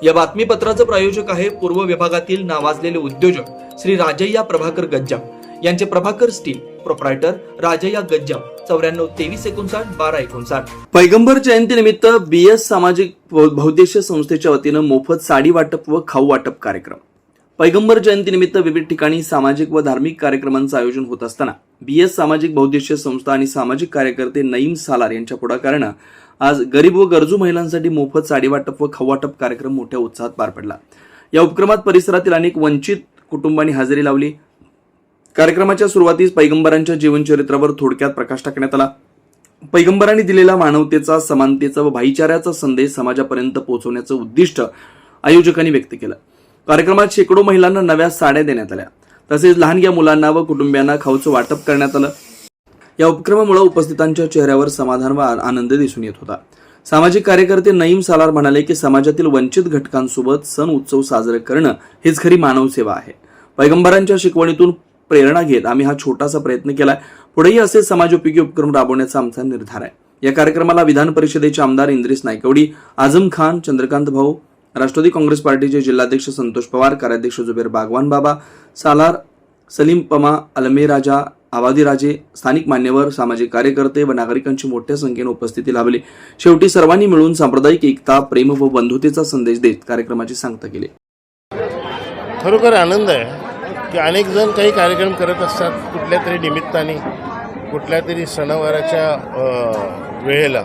या बातमीपत्राचं प्रायोजक आहे पूर्व विभागातील नावाजलेले उद्योजक श्री राजय्या प्रभाकर गज्जाम यांचे प्रभाकर स्टील, प्रोप्रायटर राजय्या गज्जाम, 94 59 12 59। पैगंबर जयंतीनिमित्त BS सामाजिक बहुउद्देशीय संस्थेच्या वतीनं मोफत साडी वाटप व खाऊ वाटप कार्यक्रम। पैगंबर जयंतीनिमित्त विविध ठिकाणी सामाजिक व धार्मिक कार्यक्रमांचं आयोजन होत असताना BS सामाजिक बहुउद्देशीय संस्था आणि सामाजिक कार्यकर्ते नईम सालार यांच्या पुढाकारानं आज गरीब व गरजू महिलांसाठी मोफत साडी वाटप व खाऊ वाटप कार्यक्रम मोठ्या उत्साहात पार पडला। या उपक्रमात परिसरातील अनेक वंचित कुटुंबांनी हजेरी लावली। कार्यक्रमाच्या सुरुवातीस पैगंबरांच्या जीवनचरित्रावर थोडक्यात प्रकाश टाकण्यात आला। पैगंबरांनी दिलेला मानवतेचा, समानतेचा व भाईचाऱ्याचा संदेश समाजापर्यंत पोहोचवण्याचं उद्दिष्ट आयोजकांनी व्यक्त केलं। कार्यक्रमात शेकडो महिलांना नव्या साड्या देण्यात आल्या, तसेच लहानग्या मुलांना व कुटुंबियांना खाऊचं वाटप करण्यात आलं। या उपक्रमामुळे उपस्थितांच्या चेहऱ्यावर समाधान व आनंद दिसून येत होता। सामाजिक कार्यकर्ते नईम सालार म्हणाले की समाजातील वंचित घटकांसोबत सण उत्सव साजरे करणं हेच खरी मानव सेवा आहे। पैगंबरांच्या शिकवणीतून प्रेरणा घेत आम्ही हा छोटासा प्रयत्न केलाय। पुढेही असे समाजोपयोगी उपक्रम राबवण्याचा आमचा निर्धार आहे। या कार्यक्रमाला विधान परिषदेचे आमदार इंद्रिस नायकवडी, आझम खान, चंद्रकांत भाऊ, राष्ट्रवादी काँग्रेस पार्टीचे जिल्हाध्यक्ष संतोष पवार, कार्याध्यक्ष जुबेर बागवान बाबा, सालार, सलीम पमा, अलमे राजा, आवादी राजे, स्थानिक मान्यवर, सामाजिक कार्यकर्ते व नागरिकांची मोठ्या संख्येने उपस्थिती लाभली। शेवटी सर्वांनी मिळून सांप्रदायिक एकता, प्रेम व बंधुतेचा संदेश देत कार्यक्रमाची सांगता केली। खरोखर आनंद आहे की अनेक जण काही कार्यक्रम करत असतात कुठल्या तरी निमित्ताने, कुठल्या तरी सणावाराच्या वेळेला,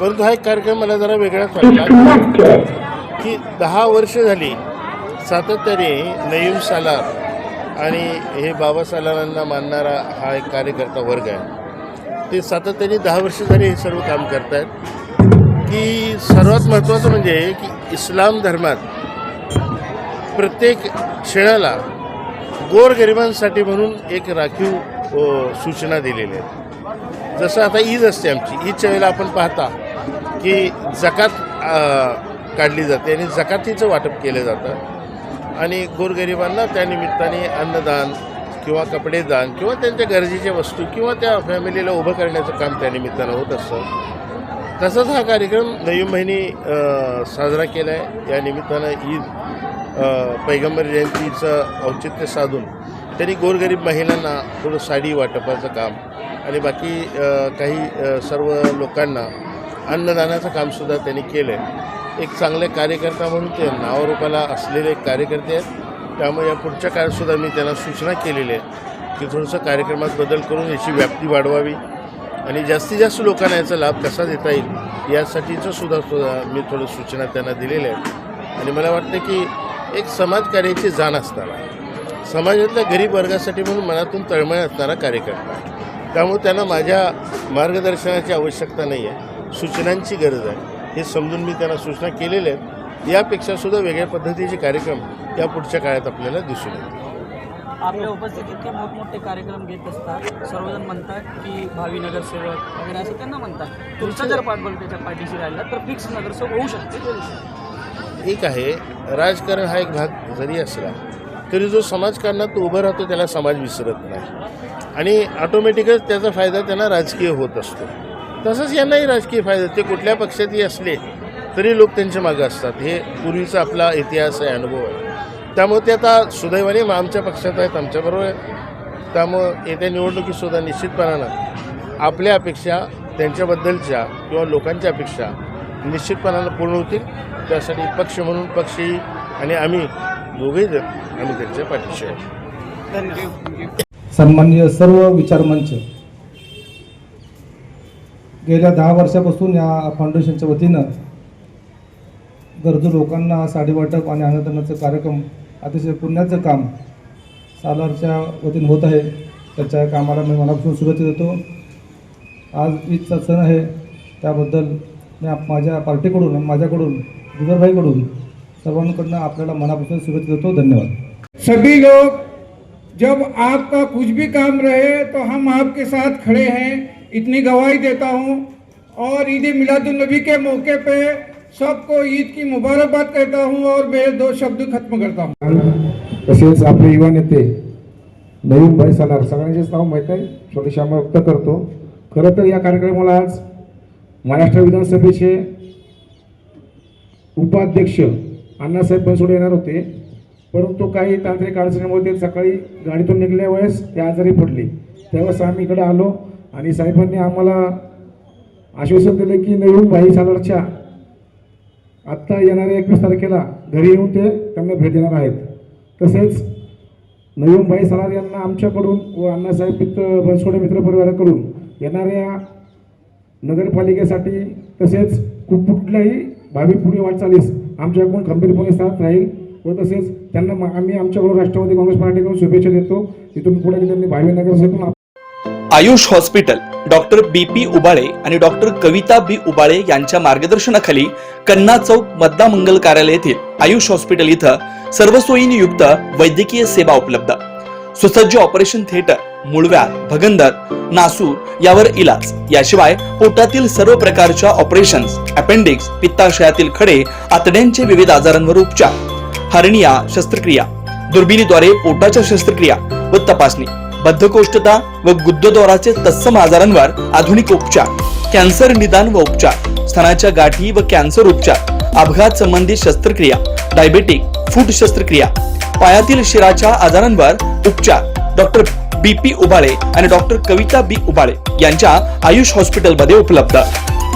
परंतु हा एक कार्यक्रम मला जरा वेगळाच वाटला की 10 वर्ष झाली सातत्याने नईम सालार आणि हे बाबा सालारांना मानणारा हा एक कार्यकर्ता वर्ग आहे, ते सातत्याने 10 वर्ष झाली हे सर्व काम करत आहेत। की सर्वात महत्त्वाचं म्हणजे की इस्लाम धर्मात प्रत्येक क्षणाला गोरगरिबांसाठी म्हणून एक राखीव सूचना दिलेल्या आहेत। जसं आता ईद असते आमची, ईदच्या वेळेला आपण पाहता की जकात काढली जाते आणि जकातीचं वाटप केलं जातं आणि गोरगरिबांना त्या निमित्ताने अन्नदान किंवा कपडेदान किंवा त्यांच्या गरजेच्या वस्तू किंवा त्या फॅमिलीला उभं करण्याचं काम त्या निमित्तानं होत असतं। तसंच हा कार्यक्रम नईम बहिणी साजरा केला आहे। या निमित्तानं ईद पैगंबर जयंतीचं औचित्य साधून त्यांनी गोरगरीब महिलांना थोडं साडी वाटपाचं काम आणि बाकी काही सर्व लोकांना अन्नदानाचं कामसुद्धा त्यांनी केलं आहे। एक चांगले कार्यकर्ता म्हणून ते नावारूपाला असलेले कार्यकर्ते आहेत। त्यामुळे या पुढच्या काळातसुद्धा मी त्यांना सूचना केलेली आहे की थोडंसं कार्यक्रमात बदल करून याची व्याप्ती वाढवावी आणि जास्तीत जास्त लोकांना याचा लाभ कसा देता येईल यासाठीचं सुद्धा मी थोडं सूचना त्यांना दिलेल्या आहेत। आणि मला वाटतं की एक समाजकार्याची जाण असताना, समाजातल्या गरीब वर्गासाठी म्हणून मनातून तळमळ असणारा कार्यकर्ता, त्यामुळे त्यांना माझ्या मार्गदर्शनाची आवश्यकता नाही आहे, सूचनांची गरज आहे हे समजून मी त्यांना सूचना केलेल्या आहेत। यापेक्षासुद्धा वेगळ्या पद्धतीचे कार्यक्रम या पुढच्या काळात आपल्याला दिसून येतील। आपल्या उपस्थितीत ते मोठमोठे कार्यक्रम घेत असतात, सर्वजण म्हणतात की भावी नगरसेवक वगैरे असं त्यांना म्हणतात। तुमचा जर पाठबळ त्याच्या पाठीशी राहिला तर फिक्स नगरसेवक होऊ शकते। एक आहे, राजकारण हा एक भाग जरी असला तरी जो समाजकारणात तो उभं राहतो त्याला समाज विसरत नाही आणि ऑटोमॅटिकच त्याचा फायदा त्यांना राजकीय होत असतो। तसंच यांनाही राजकीय फायदा, ते कुठल्या पक्षातही असले तरी लोक त्यांच्या मागं असतात। हे पूर्वीचा आपला इतिहास आहे, अनुभव आहे। त्यामुळे ते आता सुदैवाने आमच्या पक्षात आहेत, आमच्याबरोबर आहेत। त्यामुळं येत्या निवडणुकीतसुद्धा निश्चितपणानं आपल्या अपेक्षा त्यांच्याबद्दलच्या किंवा लोकांच्या अपेक्षा निश्चितपणानं पूर्ण होतील। त्यासाठी पक्ष म्हणून पक्षी आणि आम्ही दोघेही जण आम्ही त्यांच्या पाठीशी आहोत। सन्माननीय सर्व विचारमंच गेल्या 10 वर्षापासून या फाउंडेशनच्या वतीनं गरजू लोकांना साडी वाटप आणि अन्नदानाचं कार्यक्रम, अतिशय पुण्याचं काम सालारच्या वतीनं होत आहे। त्याच्या कामाला मी मनापासून शुभेच्छा देतो। आज ईदचा सण आहे, त्याबद्दल मी माझ्या पार्टीकडून आणि माझ्याकडून, जुबेरभाईकडून, सर्वांकडून आपल्याला मनापासून शुभेच्छा देतो। धन्यवाद। सभी लोग, जब आपका कुछ भी काम रहे तो हम आपके साथ खड़े हैं, इतनी गवाही देता हूं। और ईद मिलादुन्नबी के मौके पे सबको ईद की मुबारकबाद कहता हूं और मेरे 2 शब्द खत्म करता हूं। तसेच आपले युवा नेते नईम भाई सालार, सगळ्यांचेच नाव माहीत आहे, थोडीशी आम्ही व्यक्त करतो। खरं तर या कार्यक्रमाला आज महाराष्ट्र विधानसभेचे उपाध्यक्ष अण्णासाहेब बनसोडे येणार होते, परंतु काही तांत्रिक अडचणीमुळे ते सकाळी गाडीतून निघल्या वेळेस ते आजारी पडले. त्यावेळेस आम्ही इकडे आलो आणि साहेबांनी आम्हाला आश्वासन दिलं की नवीन भाई सालारच्या आत्ता येणाऱ्या 21 तारखेला घरी येऊन ते त्यांना भेट देणार आहेत. तसेच नवीन भाई सालार यांना आमच्याकडून व अण्णासाहेब बनसोडे मित्र परिवाराकडून येणाऱ्या नगरपालिकेसाठी तसेच कुठल्याही भावी पुढे वाटचालीस आमच्याकडून खंबीरपणे साथ राहील व तसेच त्यांना आम्ही आमच्याकडून राष्ट्रवादी काँग्रेस पार्टीकडून शुभेच्छा देतो. इथून पुढे त्यांनी भावी नगरसेवक Ayush hospital doctor BP Ubale आणि डॉक्टर कविता B उबाळे यांच्या मार्गदर्शनाखाली कन्ना चौक मतदा मंगल कार्यालय येथील आयुष हॉस्पिटल इथं सर्व सोयींनी युक्त वैद्यकीय सेवा उपलब्ध. सुसज्ज ऑपरेशन थिएटर, मूळव्याध, भगंदर, नासूर यावर इलाज. याशिवाय पोटातील सर्व प्रकारच्या ऑपरेशन्स, अपेंडिक्स, पित्ताशयातील खडे, आतड्यांचे विविध आजारांवर उपचार, हर्निया शस्त्रक्रिया, दुर्बिणीद्वारे पोटाच्या शस्त्रक्रिया व तपासणी, बद्धकोष्ठता व गुद्दद्वाराचे तत्सम आजारांवर आधुनिक उपचार, कॅन्सर निदान व उपचार, स्तनाच्या गाठी व कॅन्सर उपचार, अपघात संबंधित शस्त्रक्रिया, डायबेटिक, फूट शस्त्रक्रिया, पायातील शिराच्या आजारांवर उपचार डॉक्टर BP उबाळे आणि डॉक्टर कविता B उबाळे यांच्या आयुष हॉस्पिटल मध्ये उपलब्ध.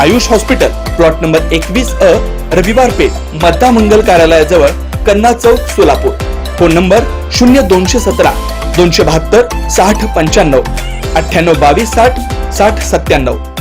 Ayush hospital plot number 21A, रविवार पेठ, मतदा मंगल कार्यालयाजवळ, कन्ना चौक, सोलापूर. Phone number 0217 272 60 95 98 22 60 60 97.